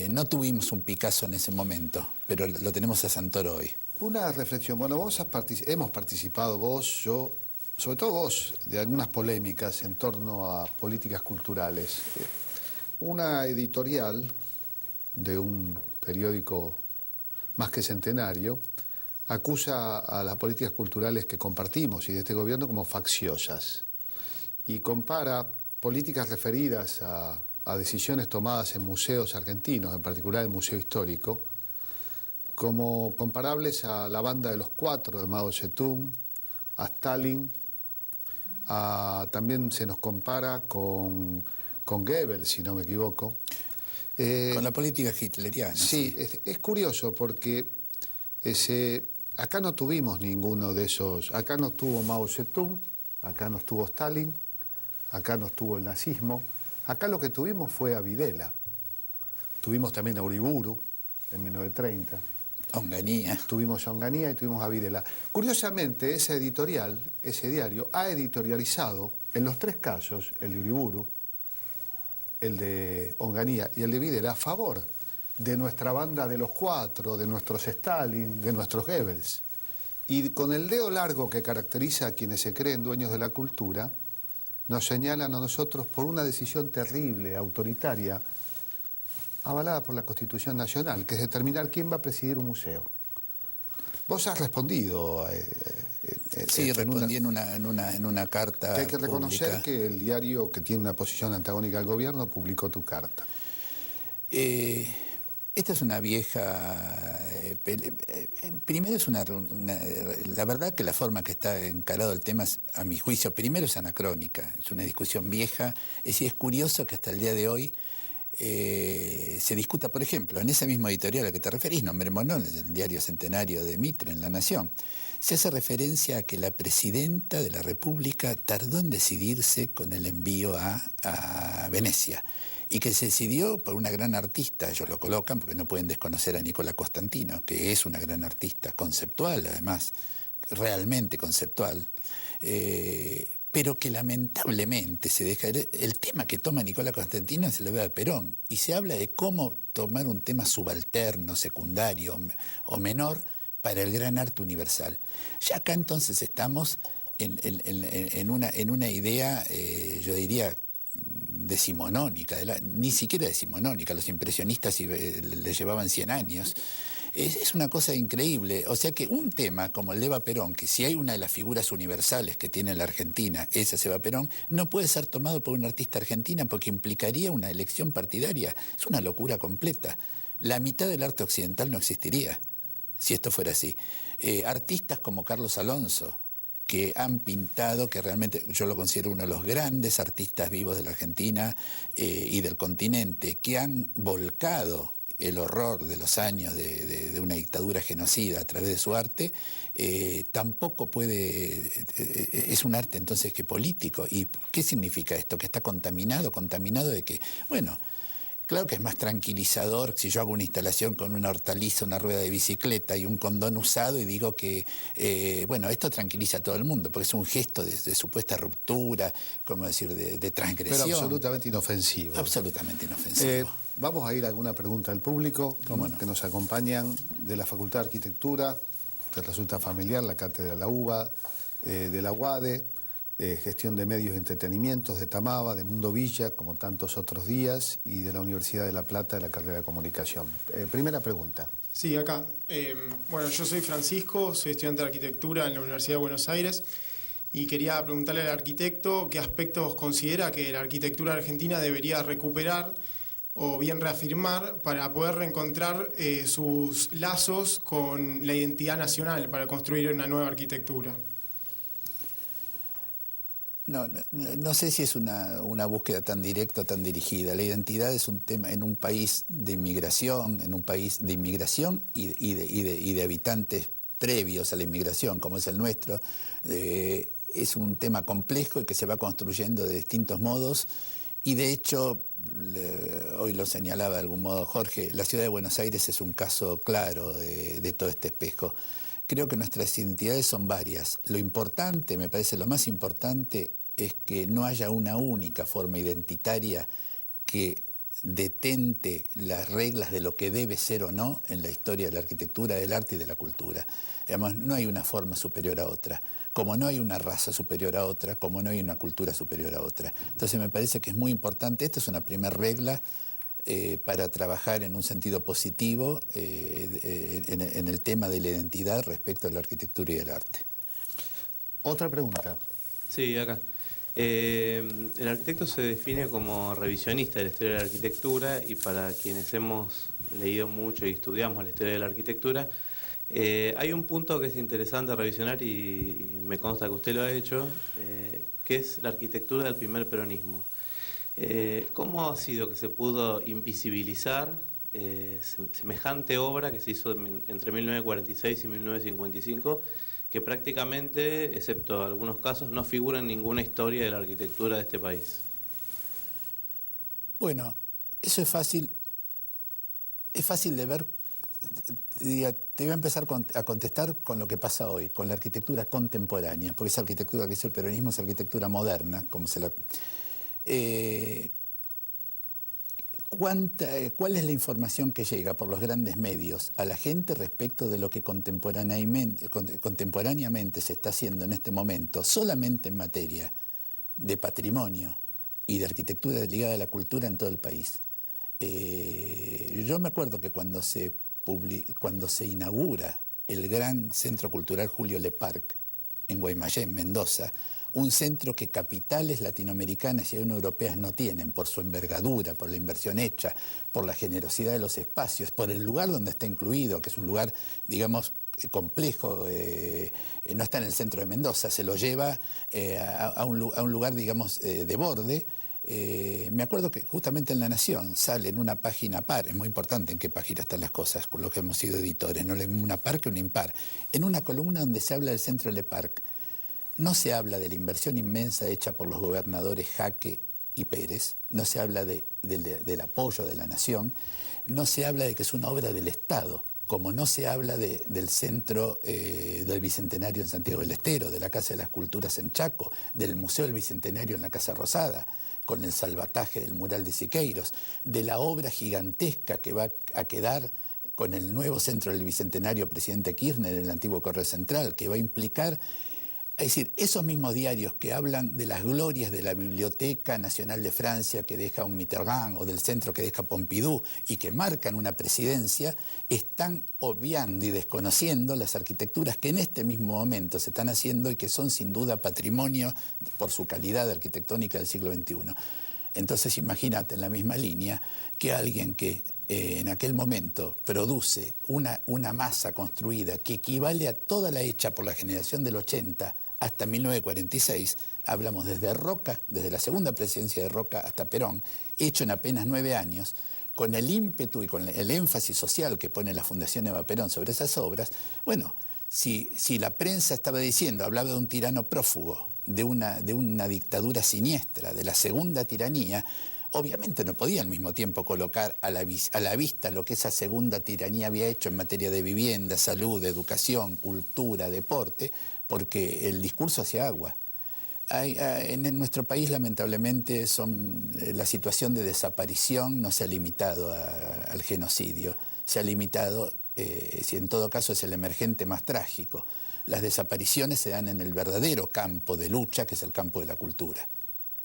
No tuvimos un Picasso en ese momento, pero lo tenemos a Santoro hoy. Una reflexión. Bueno, hemos participado, vos, yo, sobre todo vos, de algunas polémicas en torno a políticas culturales. Una editorial de un periódico más que centenario acusa a las políticas culturales que compartimos y de este gobierno como facciosas y compara políticas referidas a decisiones tomadas en museos argentinos, en particular el Museo Histórico, como comparables a la banda de los cuatro de Mao Zedong, a Stalin, también se nos compara con Goebbels, si no me equivoco. Con la política hitleriana. Sí, es curioso porque acá no tuvimos ninguno de esos. Acá no estuvo Mao Zedong, acá no estuvo Stalin, acá no estuvo el nazismo. Acá lo que tuvimos fue a Videla. Tuvimos también a Uriburu en 1930. Onganía. Tuvimos a Onganía y tuvimos a Videla. Curiosamente, ese diario, ha editorializado en los tres casos, el de Uriburu, el de Onganía y el de Videla, a favor de nuestra banda de los cuatro, de nuestros Stalin, de nuestros Goebbels. Y con el dedo largo que caracteriza a quienes se creen dueños de la cultura, nos señalan a nosotros por una decisión terrible, autoritaria, avalada por la Constitución Nacional, que es determinar quién va a presidir un museo. Vos has respondido. Sí, respondí en una carta. Que hay que reconocer pública. que el diario que tiene una posición antagónica al gobierno publicó tu carta. Esta es una vieja... primero es la verdad que la forma que está encarado el tema, a mi juicio, primero es anacrónica, es una discusión vieja. Es curioso que hasta el día de hoy se discuta, por ejemplo, en ese mismo editorial a que te referís, nombrémoslo, en el diario centenario de Mitre, en La Nación, se hace referencia a que la presidenta de la República tardó en decidirse con el envío a Venecia y que se decidió por una gran artista, ellos lo colocan porque no pueden desconocer a Nicola Costantino, que es una gran artista, conceptual además, realmente conceptual, pero que lamentablemente se deja el tema que toma Nicola Costantino se lo ve a Perón y se habla de cómo tomar un tema subalterno, secundario o menor para el gran arte universal. Ya acá entonces estamos en una idea, yo diría, decimonónica, ni siquiera decimonónica, los impresionistas le llevaban 100 años. Es una cosa increíble. O sea que un tema como el de Eva Perón, que si hay una de las figuras universales que tiene la Argentina, esa es Eva Perón, no puede ser tomado por una artista argentina porque implicaría una elección partidaria. Es una locura completa. La mitad del arte occidental no existiría si esto fuera así. Artistas como Carlos Alonso, que han pintado, que realmente yo lo considero uno de los grandes artistas vivos de la Argentina y del continente, que han volcado el horror de los años de una dictadura genocida a través de su arte, tampoco puede, es un arte entonces que político. ¿Y qué significa esto? Que está contaminado de que, bueno, claro que es más tranquilizador si yo hago una instalación con una hortaliza, una rueda de bicicleta y un condón usado y digo que, bueno, esto tranquiliza a todo el mundo, porque es un gesto de supuesta ruptura, como decir, de transgresión. Pero absolutamente inofensivo. Absolutamente inofensivo. Vamos a ir a alguna pregunta del público que nos acompañan de la Facultad de Arquitectura, de Resulta Familiar, la Cátedra de la UBA, de la UADE, de Gestión de Medios y Entretenimientos, de Tamaba, de Mundo Villa, como tantos otros días, y de la Universidad de La Plata, de la carrera de Comunicación. Primera pregunta. Sí, acá. Bueno, yo soy Francisco, soy estudiante de Arquitectura en la Universidad de Buenos Aires, y quería preguntarle al arquitecto qué aspectos considera que la arquitectura argentina debería recuperar o bien reafirmar para poder reencontrar sus lazos con la identidad nacional para construir una nueva arquitectura. No sé si es una búsqueda tan directa o tan dirigida. La identidad es un tema en un país de inmigración, y de habitantes previos a la inmigración, como es el nuestro. Es un tema complejo y que se va construyendo de distintos modos. Y de hecho, hoy lo señalaba de algún modo Jorge, la ciudad de Buenos Aires es un caso claro de todo este espejo. Creo que nuestras identidades son varias. Lo importante, me parece lo más importante, es que no haya una única forma identitaria que detente las reglas de lo que debe ser o no en la historia de la arquitectura, del arte y de la cultura. Además, no hay una forma superior a otra, como no hay una raza superior a otra, como no hay una cultura superior a otra. Entonces me parece que es muy importante, esta es una primera regla para trabajar en un sentido positivo en el tema de la identidad respecto a la arquitectura y el arte. Otra pregunta. Sí, acá. El arquitecto se define como revisionista de la historia de la arquitectura y para quienes hemos leído mucho y estudiamos la historia de la arquitectura, hay un punto que es interesante revisionar y me consta que usted lo ha hecho, que es la arquitectura del primer peronismo. ¿Cómo ha sido que se pudo invisibilizar semejante obra que se hizo entre 1946 y 1955, que prácticamente, excepto algunos casos, no figura en ninguna historia de la arquitectura de este país? Bueno, eso es fácil de ver. Te voy a empezar a contestar con lo que pasa hoy, con la arquitectura contemporánea, porque esa arquitectura que hizo el peronismo es arquitectura moderna, como se la... ¿Cuál es la información que llega por los grandes medios a la gente respecto de lo que contemporáneamente se está haciendo en este momento, solamente en materia de patrimonio y de arquitectura ligada a la cultura en todo el país? Yo me acuerdo que cuando se inaugura el gran Centro Cultural Julio Leparc en Guaymallén, Mendoza, un centro que capitales latinoamericanas y aún europeas no tienen por su envergadura, por la inversión hecha, por la generosidad de los espacios, por el lugar donde está incluido, que es un lugar, digamos, complejo, no está en el centro de Mendoza, se lo lleva a un lugar, digamos, de borde. Me acuerdo que justamente en La Nación sale en una página par, es muy importante en qué página están las cosas, con lo que hemos sido editores, no una par que una impar, en una columna donde se habla del centro Le Parc. No se habla de la inversión inmensa hecha por los gobernadores Jaque y Pérez, no se habla del apoyo de La Nación, no se habla de que es una obra del Estado, como no se habla del centro del Bicentenario en Santiago del Estero, de la Casa de las Culturas en Chaco, del Museo del Bicentenario en la Casa Rosada, con el salvataje del mural de Siqueiros, de la obra gigantesca que va a quedar con el nuevo centro del Bicentenario Presidente Kirchner en el antiguo Correo Central, que va a implicar, es decir, esos mismos diarios que hablan de las glorias de la Biblioteca Nacional de Francia que deja un Mitterrand o del centro que deja Pompidou y que marcan una presidencia, están obviando y desconociendo las arquitecturas que en este mismo momento se están haciendo y que son sin duda patrimonio por su calidad arquitectónica del siglo XXI. Entonces imagínate en la misma línea que alguien que en aquel momento produce una masa construida que equivale a toda la hecha por la generación del 80 hasta 1946, hablamos desde Roca, desde la segunda presidencia de Roca hasta Perón, hecho en apenas 9 años, con el ímpetu y con el énfasis social que pone la Fundación Eva Perón sobre esas obras. Bueno, si la prensa estaba diciendo, hablaba de un tirano prófugo, de una dictadura siniestra, de la segunda tiranía, obviamente no podía al mismo tiempo colocar a la vista lo que esa segunda tiranía había hecho en materia de vivienda, salud, educación, cultura, deporte, porque el discurso hacía agua. En nuestro país, lamentablemente, la situación de desaparición no se ha limitado al genocidio, se ha limitado, si en todo caso es el emergente más trágico. Las desapariciones se dan en el verdadero campo de lucha, que es el campo de la cultura.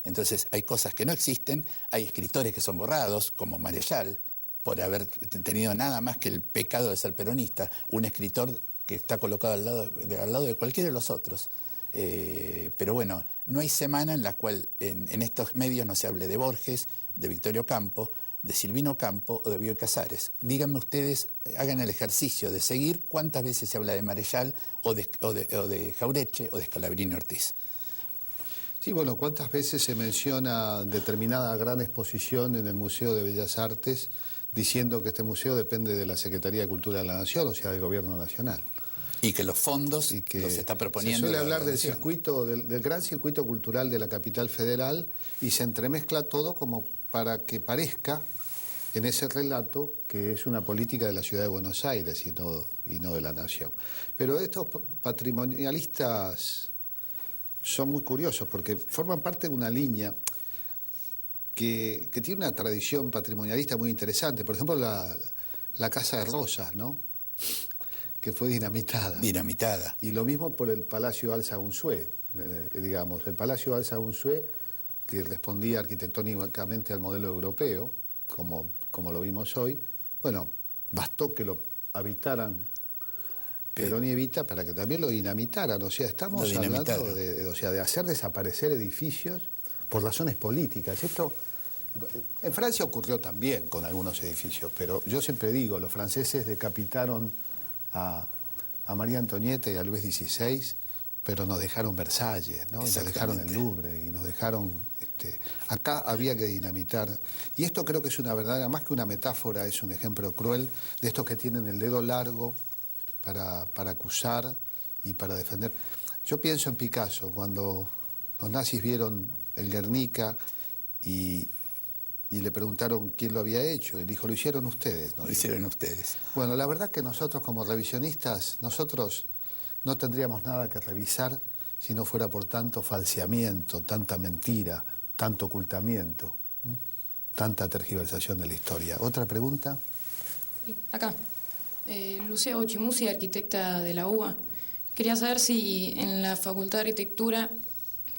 Entonces hay cosas que no existen, hay escritores que son borrados, como Marechal, por haber tenido nada más que el pecado de ser peronista, un escritor que está colocado al lado de cualquiera de los otros. Pero bueno, no hay semana en la cual en estos medios no se hable de Borges, de Victorio Campo, de Silvino Campo o de Bioy Casares. Díganme ustedes, hagan el ejercicio de seguir cuántas veces se habla de Marechal o de Jauretche o de Scalabrini Ortiz. Sí, bueno, ¿cuántas veces se menciona determinada gran exposición en el Museo de Bellas Artes diciendo que este museo depende de la Secretaría de Cultura de la Nación, o sea, del Gobierno Nacional? Y que los fondos y que los está proponiendo. Se suele hablar del circuito, del gran circuito cultural de la capital federal y se entremezcla todo como para que parezca en ese relato que es una política de la ciudad de Buenos Aires y no de la nación. Pero estos patrimonialistas son muy curiosos porque forman parte de una línea que tiene una tradición patrimonialista muy interesante. Por ejemplo, la Casa de Rosas, ¿no?, que fue dinamitada. Dinamitada. Y lo mismo por el Palacio Alza Unzué, digamos. El Palacio Alza Unzué, que respondía arquitectónicamente al modelo europeo, como lo vimos hoy, bueno, bastó que lo habitaran Perón y Evita para que también lo dinamitaran. O sea, estamos hablando de hacer desaparecer edificios por razones políticas. Esto en Francia ocurrió también con algunos edificios, pero yo siempre digo, los franceses decapitaron a María Antonieta y a Luis XVI, pero nos dejaron Versalles, ¿no? Nos dejaron el Louvre y nos dejaron... acá había que dinamitar. Y esto creo que es una verdadera, más que una metáfora, es un ejemplo cruel de estos que tienen el dedo largo para acusar y para defender. Yo pienso en Picasso, cuando los nazis vieron el Guernica y le preguntaron quién lo había hecho. Y dijo, lo hicieron ustedes. ¿No? Lo hicieron ustedes. Bueno, la verdad que nosotros como revisionistas, nosotros no tendríamos nada que revisar si no fuera por tanto falseamiento, tanta mentira, tanto ocultamiento, tanta tergiversación de la historia. ¿Otra pregunta? Acá. Lucía Bochimusi, arquitecta de la UBA. Quería saber si en la Facultad de Arquitectura,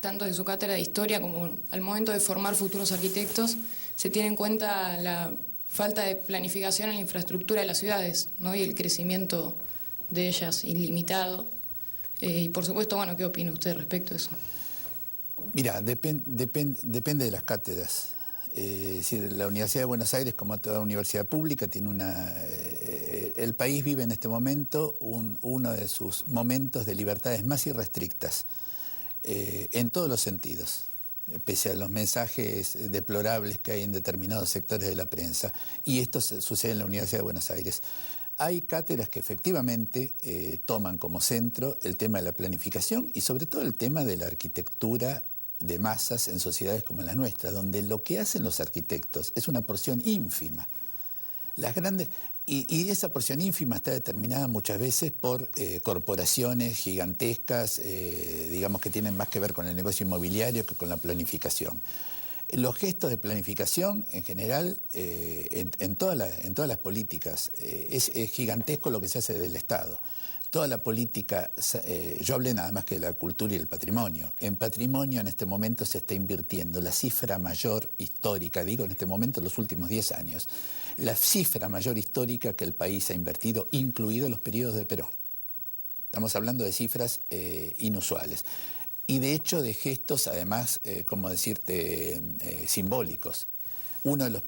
tanto de su cátedra de Historia como al momento de formar futuros arquitectos, se tiene en cuenta la falta de planificación en la infraestructura de las ciudades, ¿no?, y el crecimiento de ellas ilimitado. Y por supuesto, bueno, ¿qué opina usted respecto a eso? Mira, depende de las cátedras. Es decir, la Universidad de Buenos Aires, como toda universidad pública, tiene el país vive en este momento uno de sus momentos de libertades más irrestrictas, en todos los sentidos. pese a los mensajes deplorables que hay en determinados sectores de la prensa. Y esto sucede en la Universidad de Buenos Aires. Hay cátedras que efectivamente toman como centro el tema de la planificación y sobre todo el tema de la arquitectura de masas en sociedades como la nuestra, donde lo que hacen los arquitectos es una porción ínfima. Las grandes, y esa porción ínfima está determinada muchas veces por corporaciones gigantescas, digamos que tienen más que ver con el negocio inmobiliario que con la planificación. Los gestos de planificación, en general, en todas las políticas, es gigantesco lo que se hace del Estado. Toda la política, yo hablé nada más que de la cultura y el patrimonio. En patrimonio en este momento se está invirtiendo la cifra mayor histórica, digo en este momento en los últimos 10 años, la cifra mayor histórica que el país ha invertido, incluidos los periodos de Perón. Estamos hablando de cifras inusuales. Y de hecho de gestos, además, como decirte, simbólicos. La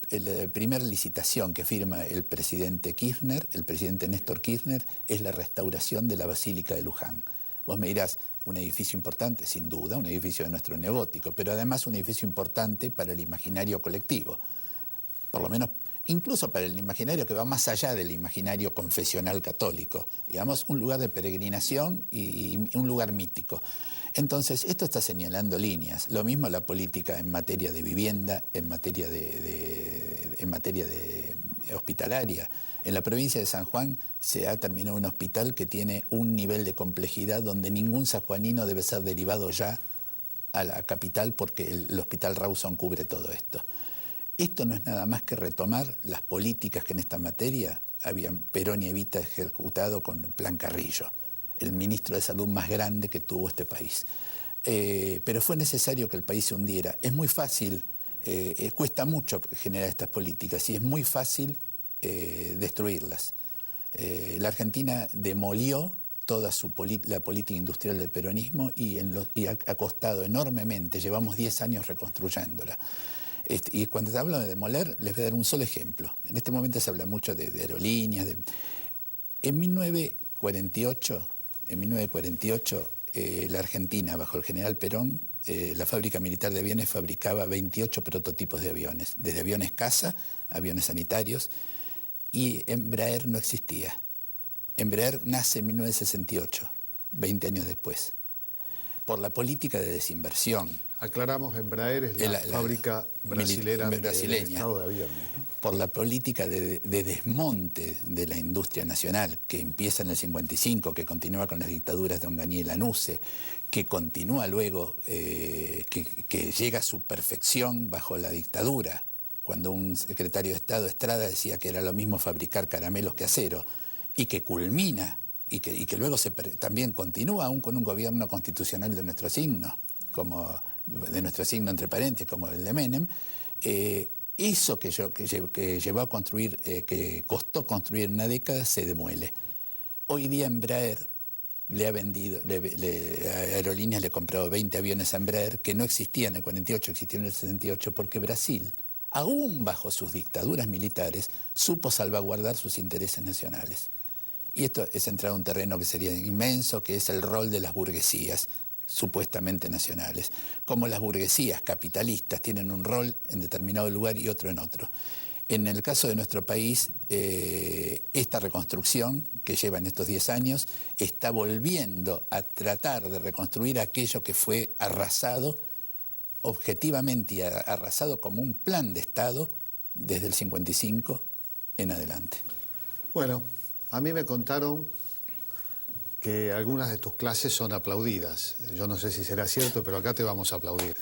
primera licitación que firma el presidente Kirchner, el presidente Néstor Kirchner, es la restauración de la Basílica de Luján. Vos me dirás, un edificio importante, sin duda, un edificio de nuestro neogótico, pero además un edificio importante para el imaginario colectivo. Por lo menos, incluso para el imaginario que va más allá del imaginario confesional católico. Digamos, un lugar de peregrinación y un lugar mítico. Entonces, esto está señalando líneas. Lo mismo la política en materia de vivienda, en materia de hospitalaria. En la provincia de San Juan se ha terminado un hospital que tiene un nivel de complejidad donde ningún sanjuanino debe ser derivado ya a la capital porque el Hospital Rawson cubre todo esto. Esto no es nada más que retomar las políticas que en esta materia habían Perón y Evita ejecutado con el Plan Carrillo, el ministro de Salud más grande que tuvo este país. Pero fue necesario que el país se hundiera. Es muy fácil, cuesta mucho generar estas políticas y es muy fácil destruirlas. La Argentina demolió toda la política industrial del peronismo y ha costado enormemente, llevamos 10 años reconstruyéndola. Y cuando te hablo de demoler, les voy a dar un solo ejemplo. En este momento se habla mucho de aerolíneas. En 1948, la Argentina, bajo el general Perón, la fábrica militar de aviones fabricaba 28 prototipos de aviones, desde aviones caza, aviones sanitarios, y Embraer no existía. Embraer nace en 1968, 20 años después, por la política de desinversión. Aclaramos, Embraer es la fábrica brasileña del Estado de aviones, ¿no? Por la política de desmonte de la industria nacional, que empieza en el 55, que continúa con las dictaduras de Onganía y Lanusse, que continúa luego, que llega a su perfección bajo la dictadura, cuando un secretario de Estado, Estrada, decía que era lo mismo fabricar caramelos que acero, y que culmina, y que luego también continúa aún con un gobierno constitucional de nuestro signo, de nuestro signo entre paréntesis, como el de Menem, eso que llevó a construir, que costó construir en una década, se demuele. Hoy día Embraer le ha vendido, Aerolíneas le ha comprado 20 aviones a Embraer que no existían en el 48, existieron en el 68, porque Brasil, aún bajo sus dictaduras militares, supo salvaguardar sus intereses nacionales. Y esto es entrar a un terreno que sería inmenso, que es el rol de las burguesías, supuestamente nacionales. Como las burguesías capitalistas tienen un rol en determinado lugar y otro en otro. En el caso de nuestro país, esta reconstrucción que lleva en estos 10 años está volviendo a tratar de reconstruir aquello que fue arrasado, objetivamente y arrasado como un plan de Estado desde el 55 en adelante. Bueno, a mí me contaron que algunas de tus clases son aplaudidas. Yo no sé si será cierto, pero acá te vamos a aplaudir.